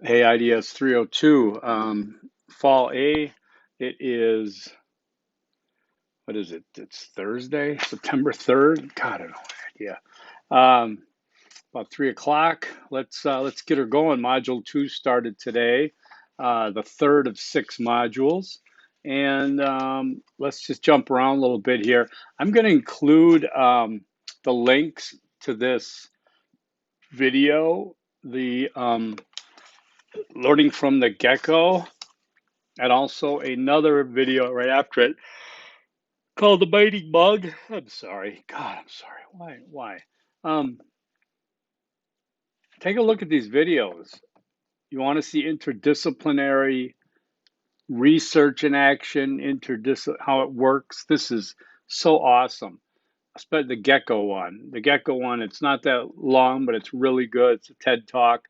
Hey, IDS 302. Fall A, it is, what is it? It's Thursday, September 3rd. God, I don't know idea. Um, about 3 o'clock. Let's get her going. Module 2 started today, the third of 6 modules. And let's just jump around a little bit here. I'm going to include the links to this video, the learning from the gecko, and also another video right after it called The Biting Bug. I'm sorry. God, I'm sorry. Why? Um, Take a look at these videos. You want to see interdisciplinary research in action, how it works. This is so awesome. Especially the gecko one. The gecko one, it's not that long, but it's really good. It's a TED Talk.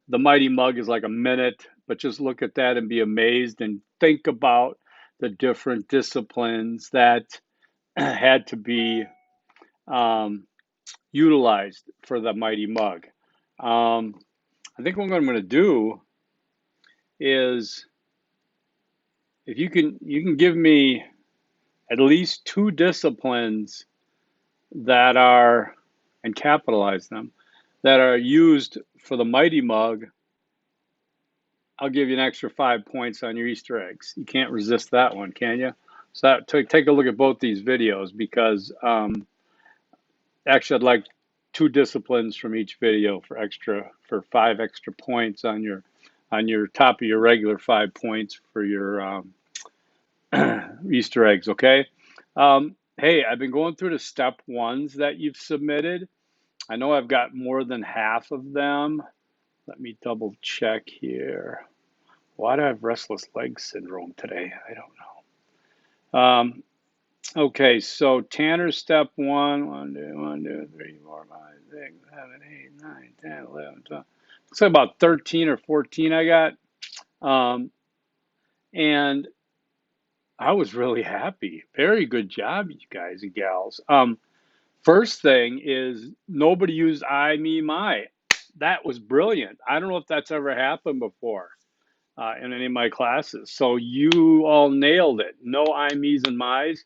The Mighty Mug is like a minute, but just look at that and be amazed and think about the different disciplines that had to be um, utilized for the Mighty Mug. I think what I'm going to do is, if you can give me at least 2 disciplines that are, and capitalize them, that are used for the Mighty Mug, I'll give you an extra 5 points on your Easter eggs. You can't resist that one, can you? So take a look at both these videos, because actually I'd like 2 disciplines from each video for 5 extra points on your top of your regular 5 points for your Easter eggs. Okay. Hey, I've been going through the step ones that you've submitted. I know I've got more than half of them. Let me double check here. Why do I have restless leg syndrome today? I don't know. Okay, so Tanner step one, 1, 2, 3, 4, 5, 6, 7, 8, 9, 10, 11, 12. Looks like about 13 or 14 I got. Um, and I was really happy. Very good job, you guys and gals. First thing is, nobody used I, me, my. That was brilliant. I don't know if that's ever happened before in any of my classes. So you all nailed it. No I, me's, and my's.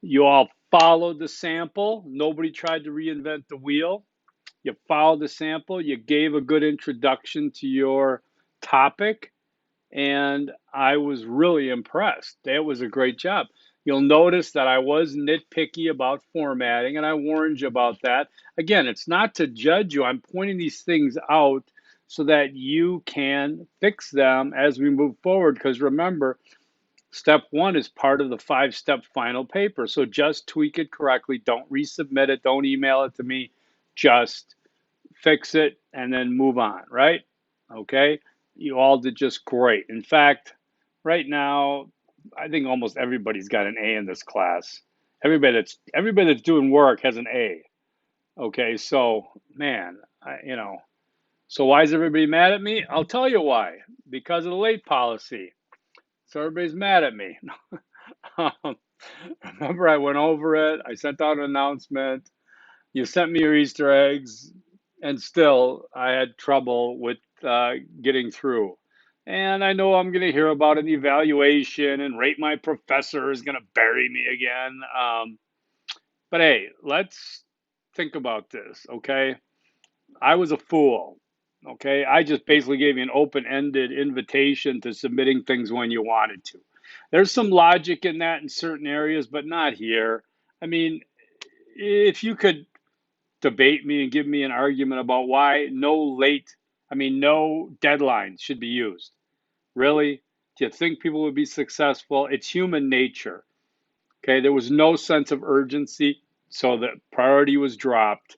You all followed the sample. Nobody tried to reinvent the wheel. You followed the sample. You gave a good introduction to your topic, and I was really impressed. That was a great job. You'll notice that I was nitpicky about formatting, and I warned you about that. Again, it's not to judge you. I'm pointing these things out so that you can fix them as we move forward. Because remember, step one is part of the 5-step final paper. So just tweak it correctly. Don't resubmit it. Don't email it to me. Just fix it and then move on, right? Okay. You all did just great. In fact, right now, I think almost everybody's got an A in this class. Everybody that's doing work has an A. Okay. So, man, so why is everybody mad at me? I'll tell you why. Because of the late policy. So everybody's mad at me. Um, Remember, I went over it. I sent out an announcement. You sent me your Easter eggs, and still I had trouble with getting through. And I know I'm going to hear about an evaluation, and Rate My Professor is going to bury me again. But hey, let's think about this, okay? I was a fool. Okay, I just basically gave you an open-ended invitation to submitting things when you wanted to. There's some logic in that in certain areas, but not here. I mean, if you could debate me and give me an argument about why no deadlines should be used. Really? Do you think people would be successful? It's human nature. Okay, there was no sense of urgency, so the priority was dropped.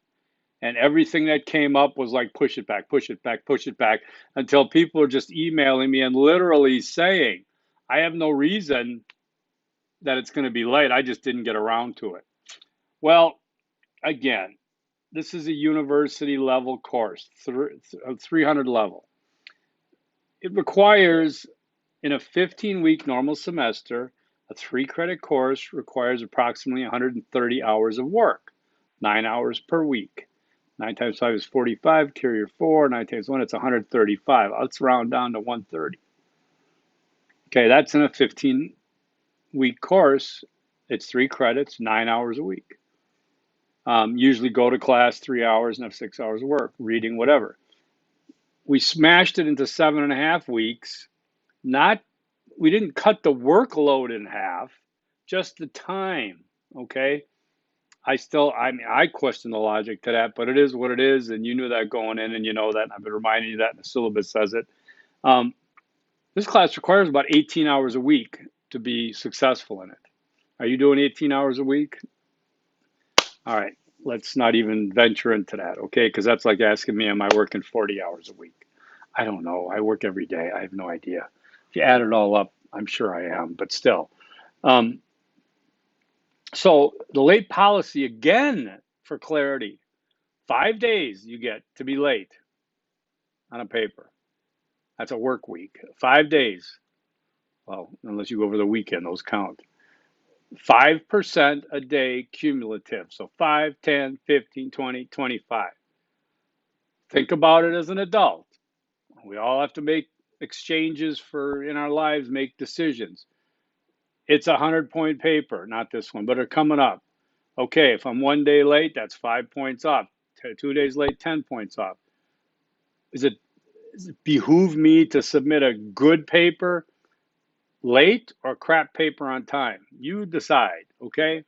And everything that came up was like, push it back, push it back, push it back, until people are just emailing me and literally saying, I have no reason that it's going to be late. I just didn't get around to it. Well, again, this is a university level course, 300 level. It requires, in a 15-week normal semester, a 3-credit course requires approximately 130 hours of work, 9 hours per week. 9 times 5 is 45. Carrier 4. 9 times 1, it's 135. Let's round down to 130. Okay, that's in a 15-week course. It's 3 credits, 9 hours a week. Usually go to class 3 hours and have 6 hours of work, reading, whatever. We smashed it into 7.5 weeks. We didn't cut the workload in half, just the time. Okay. I question the logic to that, but it is what it is, and you knew that going in, and you know that, and I've been reminding you that, and the syllabus says it. This class requires about 18 hours a week to be successful in it. Are you doing 18 hours a week? All right, let's not even venture into that, okay? Because that's like asking me, am I working 40 hours a week? I don't know. I work every day. I have no idea. If you add it all up, I'm sure I am, but still. So the late policy, again, for clarity, 5 days you get to be late on a paper. That's a work week. 5 days. Well, unless you go over the weekend, those count. 5% a day cumulative. So 5, 10, 15, 20, 25. Think about it as an adult. We all have to make exchanges in our lives, make decisions. It's a 100-point paper, not this one, but they're coming up. Okay, if I'm 1 day late, that's 5 points off. 2 days late, 10 points off. Does it behoove me to submit a good paper late or crap paper on time? You decide, okay?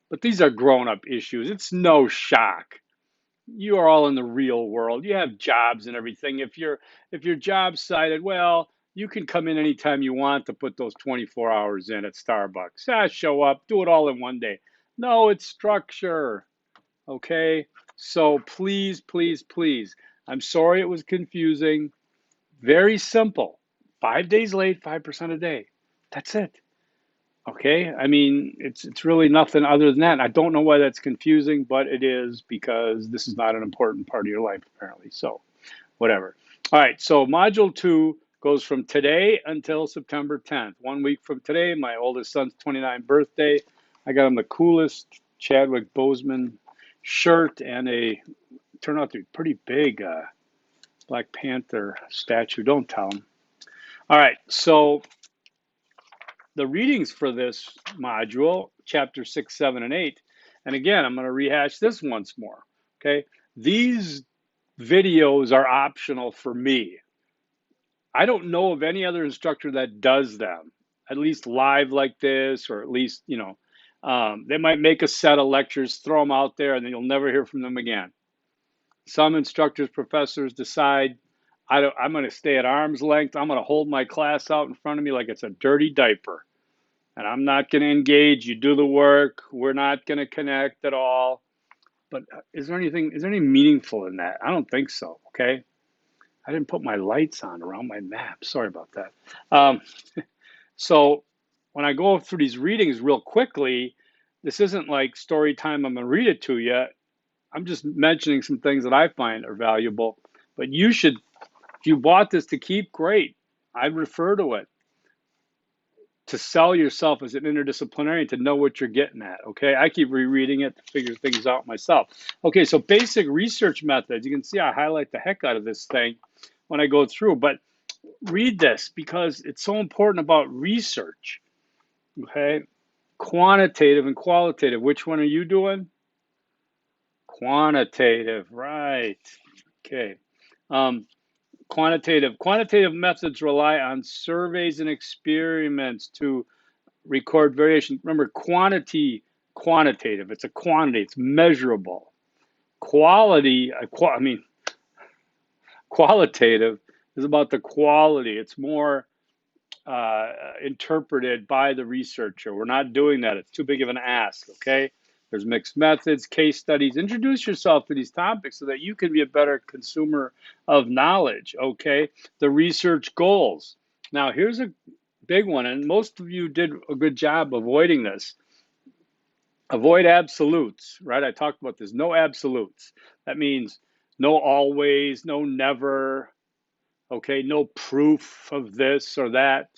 But these are grown-up issues. It's no shock. You are all in the real world. You have jobs and everything. If your job cited, well, you can come in anytime you want to put those 24 hours in at Starbucks. Show up, do it all in 1 day. No, it's structure. Okay? So please, please, please. I'm sorry it was confusing. Very simple. 5 days late, 5% a day. That's it. Okay? I mean, it's really nothing other than that. I don't know why that's confusing, but it is because this is not an important part of your life, apparently. So, whatever. All right, so Module 2 goes from today until September 10th. 1 week from today, my oldest son's 29th birthday. I got him the coolest Chadwick Boseman shirt and turned out to be pretty big Black Panther statue. Don't tell him. All right, so the readings for this module, chapter 6, 7, and 8, and again, I'm going to rehash this once more, okay? These videos are optional for me. I don't know of any other instructor that does them, at least live like this, or at least, they might make a set of lectures, throw them out there, and then you'll never hear from them again. Some instructors, professors decide, I'm going to stay at arm's length. I'm going to hold my class out in front of me like it's a dirty diaper. And I'm not going to engage. You do the work. We're not going to connect at all. But is there any meaningful in that? I don't think so, okay? I didn't put my lights on around my map. Sorry about that. So when I go through these readings real quickly, this isn't like story time. I'm going to read it to you. I'm just mentioning some things that I find are valuable. But you should, if you bought this to keep, great. I'd refer to it. To sell yourself as an interdisciplinarian, to know what you're getting at, okay? I keep rereading it to figure things out myself. Okay, so basic research methods. You can see I highlight the heck out of this thing when I go through, but read this because it's so important about research, okay? Quantitative and qualitative. Which one are you doing? Quantitative, right. Okay. Quantitative methods rely on surveys and experiments to record variation. Remember, quantitative. It's a quantity. It's measurable. Qualitative is about the quality. It's more interpreted by the researcher. We're not doing that. It's too big of an ask, okay? There's mixed methods, case studies. Introduce yourself to these topics so that you can be a better consumer of knowledge, okay? The research goals. Now, here's a big one, and most of you did a good job avoiding this. Avoid absolutes, right? I talked about this. No absolutes. That means no always, no never, okay? No proof of this or that,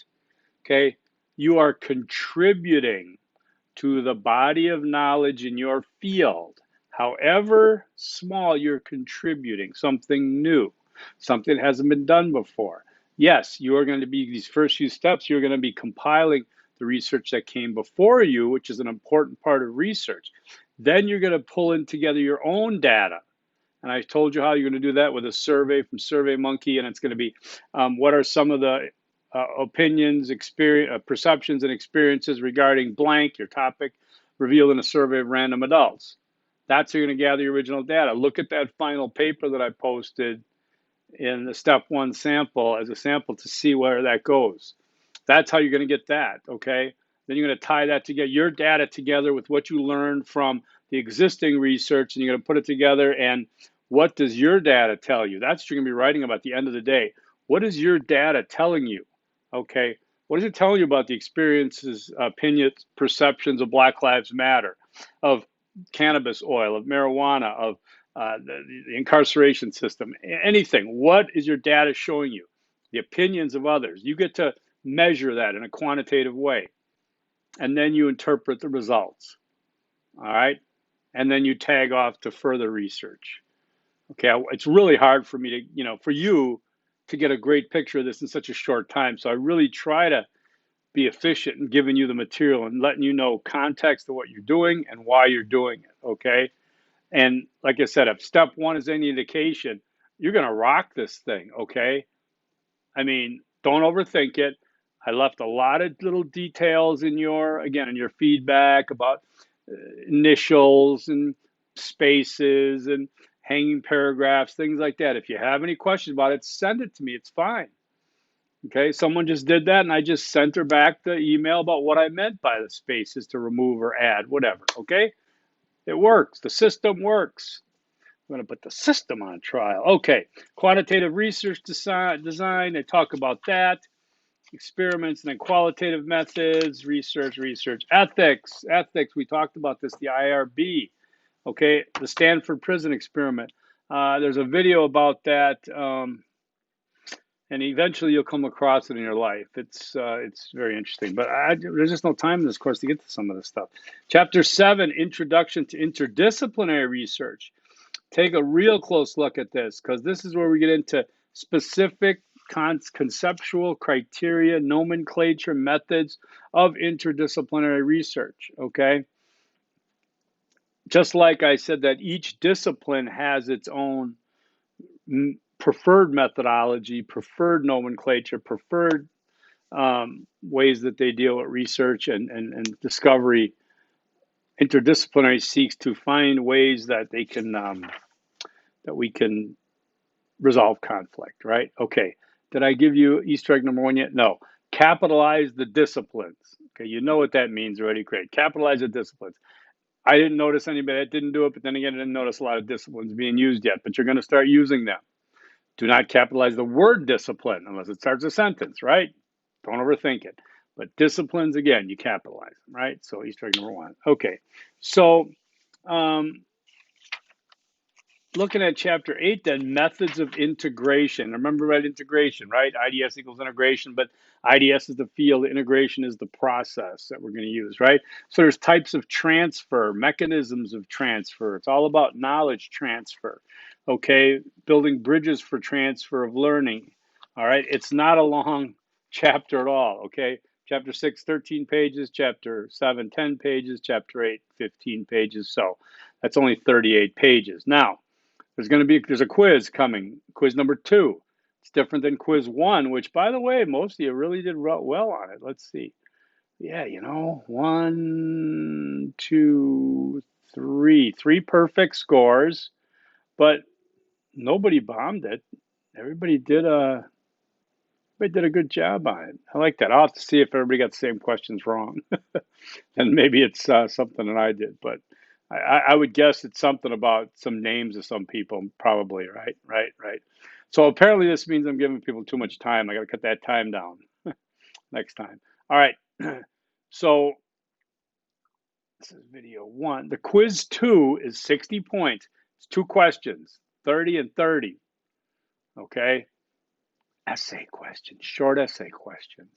okay? You are contributing to the body of knowledge in your field. However small you're contributing, something new, something that hasn't been done before. Yes, you are going to be, these first few steps, you're going to be compiling the research that came before you, which is an important part of research. Then you're going to pull in together your own data. And I told you how you're going to do that with a survey from SurveyMonkey, and it's going to be what are some of the opinions, experience, perceptions, and experiences regarding blank, your topic, revealed in a survey of random adults. That's how you're going to gather your original data. Look at that final paper that I posted in the step one sample as a sample to see where that goes. That's how you're going to get that, okay? Then you're going to tie that together, your data together with what you learned from the existing research, and you're going to put it together. And what does your data tell you? That's what you're going to be writing about at the end of the day. What is your data telling you? Okay, what is it telling you about the experiences, opinions, perceptions of Black Lives Matter, of cannabis oil, of marijuana, of the incarceration system, anything? What is your data showing you? The opinions of others. You get to measure that in a quantitative way. And then you interpret the results. All right. And then you tag off to further research. Okay. It's really hard for me to, for you to get a great picture of this in such a short time. So I really try to be efficient in giving you the material and letting you know context of what you're doing and why you're doing it. Okay. And like I said, if step one is any indication, you're going to rock this thing. Okay. I mean, don't overthink it. I left a lot of little details in your feedback about initials and spaces and hanging paragraphs, things like that. If you have any questions about it, send it to me. It's fine. Okay, someone just did that, and I just sent her back the email about what I meant by the spaces to remove or add, whatever. Okay, it works. The system works. I'm going to put the system on trial. Okay, quantitative research design. They talk about that. Experiments and then qualitative methods, research, ethics. We talked about this, the IRB. Okay, the Stanford prison experiment. There's a video about that, and eventually you'll come across it in your life. It's very interesting, but there's just no time in this course to get to some of this stuff. Chapter 7, Introduction to Interdisciplinary Research. Take a real close look at this, because this is where we get into specific conceptual criteria, nomenclature, methods of interdisciplinary research, okay? Just like I said that each discipline has its own preferred methodology, preferred nomenclature, preferred ways that they deal with research and discovery. Interdisciplinary seeks to find ways that they can that we can resolve conflict, right? Okay. Did I give you Easter egg number one yet? No. Capitalize the disciplines. Okay, you know what that means already. Great. Capitalize the disciplines. I didn't notice anybody that didn't do it, but then again, I didn't notice a lot of disciplines being used yet, but you're going to start using them. Do not capitalize the word discipline unless it starts a sentence, right? Don't overthink it. But disciplines, again, you capitalize them, right? So Easter egg number one. Okay. So looking at chapter 8, then, methods of integration. Remember that integration, right? IDS equals integration, but IDS is the field, integration is the process that we're going to use, right? So there's types of transfer, mechanisms of transfer. It's all about knowledge transfer, okay? Building bridges for transfer of learning, all right? It's not a long chapter at all, okay? Chapter 6, 13 pages. Chapter 7, 10 pages. Chapter 8, 15 pages. So that's only 38 pages. Now, there's a quiz coming, quiz number 2. It's different than quiz 1, which, by the way, most of you really did well on it. Let's see. Yeah, 1, 2, 3. 3 perfect scores, but nobody bombed it. Everybody did a good job on it. I like that. I'll have to see if everybody got the same questions wrong. And maybe it's something that I did, but I would guess it's something about some names of some people, probably, right? Right. So apparently this means I'm giving people too much time. I got to cut that time down next time. All right. So this is video 1. The quiz 2 is 60 points. It's 2 questions, 30 and 30. Okay. Essay questions, short essay questions.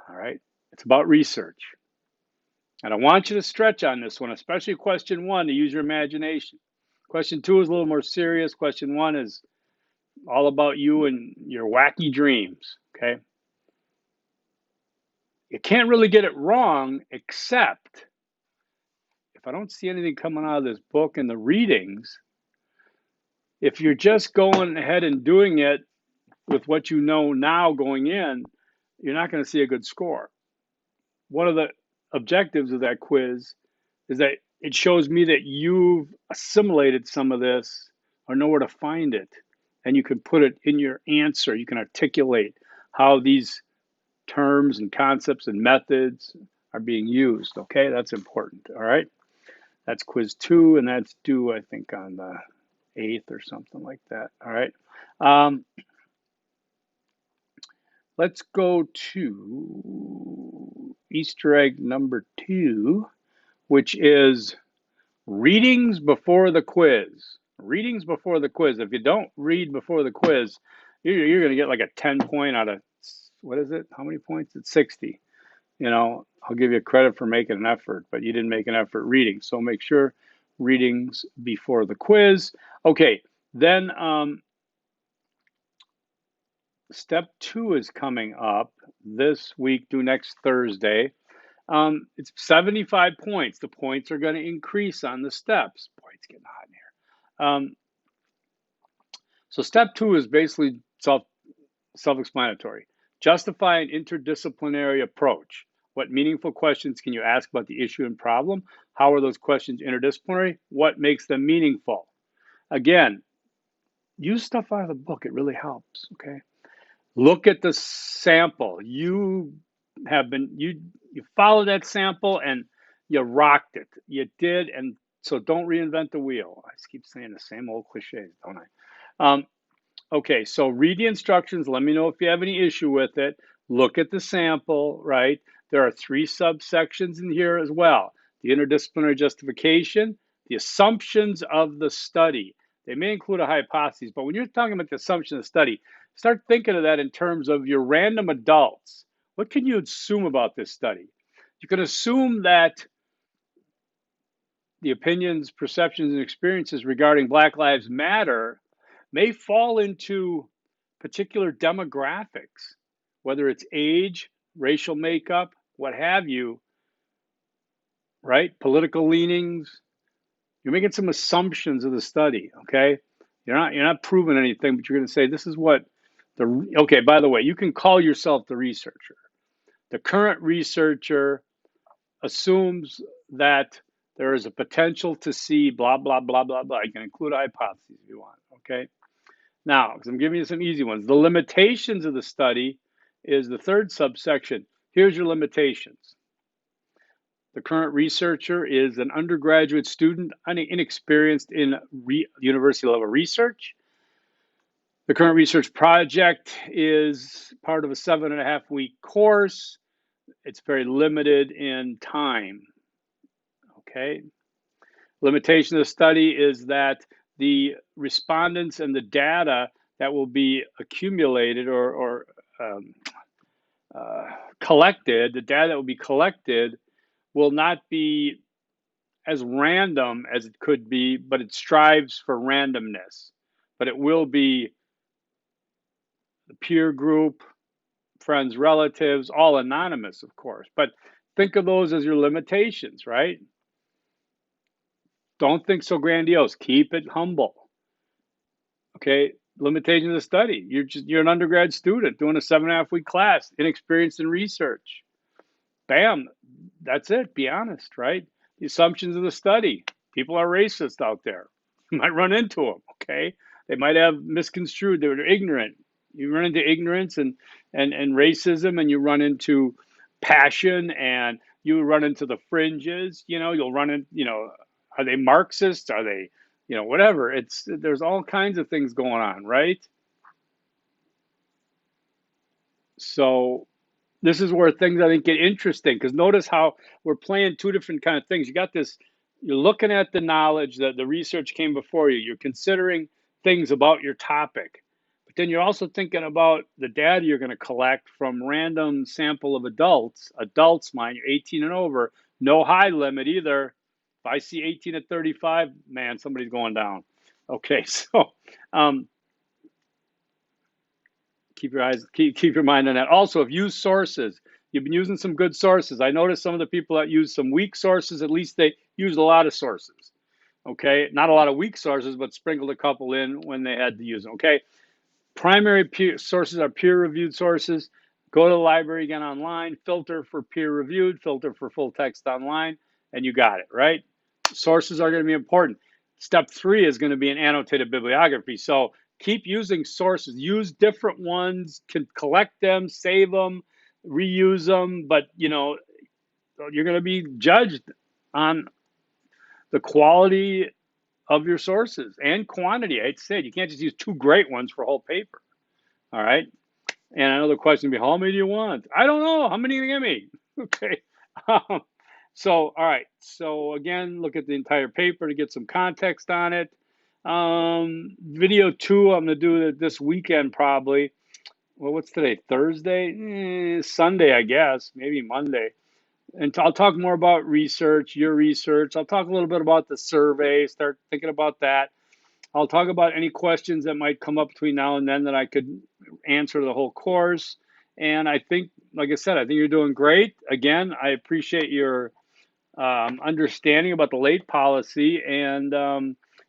All right. It's about research. And I want you to stretch on this one, especially question 1, to use your imagination. Question 2 is a little more serious. Question 1 is all about you and your wacky dreams, okay? You can't really get it wrong, except if I don't see anything coming out of this book and the readings, if you're just going ahead and doing it with what you know now going in, you're not going to see a good score. One of the objectives of that quiz is that it shows me that you've assimilated some of this or know where to find it. And you can put it in your answer. You can articulate how these terms and concepts and methods are being used. Okay, that's important. All right, that's quiz 2, and that's due, I think, on the 8th or something like that. All right. Let's go to Easter egg number 2, which is readings before the quiz. Readings before the quiz. If you don't read before the quiz, you're going to get like a 10 point out of, what is it? How many points? It's 60. You know, I'll give you credit for making an effort, but you didn't make an effort reading. So make sure readings before the quiz. Okay, then step 2 is coming up this week, due next Thursday. It's 75 points. The points are going to increase on the steps. Boy, it's getting hot in here. So step 2 is basically self-explanatory. Justify an interdisciplinary approach. What meaningful questions can you ask about the issue and problem? How are those questions interdisciplinary? What makes them meaningful? Again, use stuff out of the book. It really helps, okay? Look at the sample. You followed that sample and you rocked it. You did, and so don't reinvent the wheel. I just keep saying the same old cliches, don't I? Okay, so read the instructions. Let me know if you have any issue with it. Look at the sample, right? There are 3 subsections in here as well. The interdisciplinary justification, the assumptions of the study. They may include a hypothesis, but when you're talking about the assumption of the study, start thinking of that in terms of your random adults. What can you assume about this study? You can assume that the opinions, perceptions, and experiences regarding Black Lives Matter may fall into particular demographics, whether it's age, racial makeup, what have you, right? Political leanings. You're making some assumptions of the study, okay? You're not proving anything, but you're going to say this is what okay, by the way, you can call yourself the researcher. The current researcher assumes that there is a potential to see blah, blah, blah, blah, blah. You can include a hypothesis if you want, okay? Now, because I'm giving you some easy ones. The limitations of the study is the 3rd subsection. Here's your limitations. The current researcher is an undergraduate student, inexperienced in university level research. The current research project is part of a 7.5-week course. It's very limited in time. Okay. Limitation of the study is that the respondents and the data that will be accumulated or collected, the data that will be collected will not be as random as it could be, but it strives for randomness. But it will be the peer group, friends, relatives, all anonymous, of course. But think of those as your limitations, right? Don't think so grandiose. Keep it humble. Okay, limitations of the study. You're an undergrad student doing a 7.5-week class, inexperienced in research. Bam, that's it. Be honest, right? The assumptions of the study. People are racist out there. You might run into them. Okay, they might have misconstrued. They're ignorant. You run into ignorance and racism, and you run into passion, and you run into the fringes. You'll run in. Are they Marxists? Are they, whatever? There's all kinds of things going on, right? So this is where things I think get interesting, because notice how we're playing 2 different kind of things. You got this. You're looking at the knowledge that the research came before you. You're considering things about your topic. But then you're also thinking about the data you're going to collect from random sample of adults, mind you, 18 and over, No high limit either. If I see 18 at 35, man, somebody's going down. Okay, so um, keep your mind on that. Also, if you use sources, you've been using some good sources. I noticed some of the people that use some weak sources, at least they used a lot of sources. Okay, not a lot of weak sources, but sprinkled a couple in when they had to use them. Okay, primary sources are peer-reviewed sources. Go to the library again online, filter for peer-reviewed, filter for full text online, and you got it, right? Sources are going to be important. Step 3 is going to be an annotated bibliography. So keep using sources. Use different ones, can collect them, save them, reuse them, but you're going to be judged on the quality of your sources and quantity. I hate to say it, you can't just use 2 great ones for a whole paper. All right. And another question would be, how many do you want? I don't know. How many do you give me? Okay. Um, so, all right. So again, look at the entire paper to get some context on it. Video 2, I'm going to do it this weekend probably. Well, what's today? Thursday? Sunday, I guess. Maybe Monday. And I'll talk more about research, your research. I'll talk a little bit about the survey, start thinking about that. I'll talk about any questions that might come up between now and then that I could answer the whole course. And I think, like I said, I think you're doing great. Again, I appreciate your understanding about the late policy, and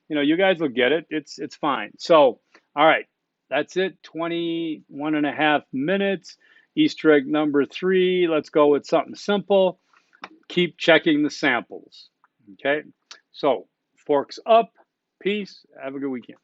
you guys will get it. It's fine. So, all right, that's it. 21 and a half minutes. Easter egg number 3. Let's go with something simple. Keep checking the samples. Okay. So, forks up. Peace. Have a good weekend.